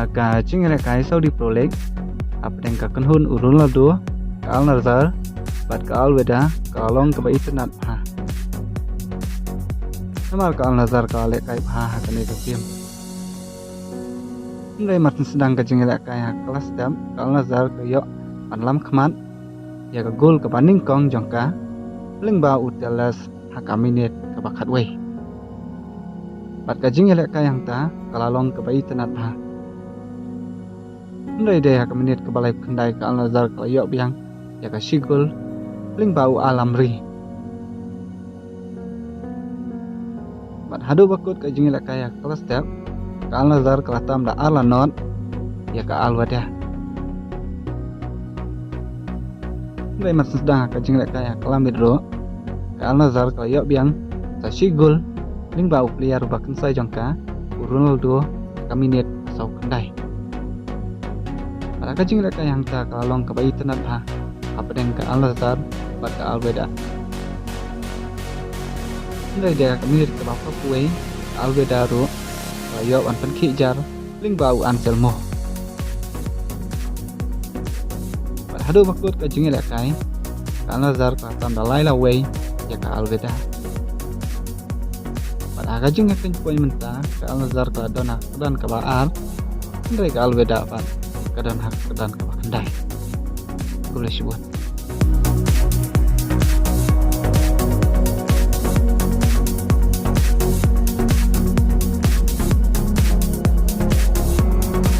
ka chingre kai Saudi Pro League apeng ka kanhun Ronaldo ka Al Nassr bat ka Al Weda ka long ka bai tenat ha namal ka Al Nassr ka le kai ha ka ne ka tim ndai mat sedang ka chingre kai ha kelas dam ka Al Nassr ka yo panlam khmat ya ka gol ka baning kong jongka lingba utelas ha ka minit ka bakat wei bat ka jingre kai yang ta kalalong ka bai tenat ha ndai de ha ka minit ka balai khandai ka Al Nassr ka yo biang ya ka sigol ling bau alamri bat hadu bakut ka jingla kaya kelas step ka Al Nassr ka tam da alanot ya ka Al Weda ndai mat sedang ka jingla kaya kelam bidro ka Al Nassr ka yo biang sa sigol ling bau player bakan sai jongka Ronaldo ka minit sau khandai ka jingla kaya hang ta ka long ka bai tenat ha apeng ka Al Nassr bat ka Al Weda ndai dia ka minit ka bapa kuai Al Weda ro ka yo an pan khi jar ling bau an selmo bat hadu bakut ka jingla kai ka Al Nassr ka tam da lai la wei ya ka Al Weda bat aga jing kan poin menta ka Al Nassr ka dona dan ka baar ndai ka Al Weda bat ka dan hak dan ka kandai boleh sebut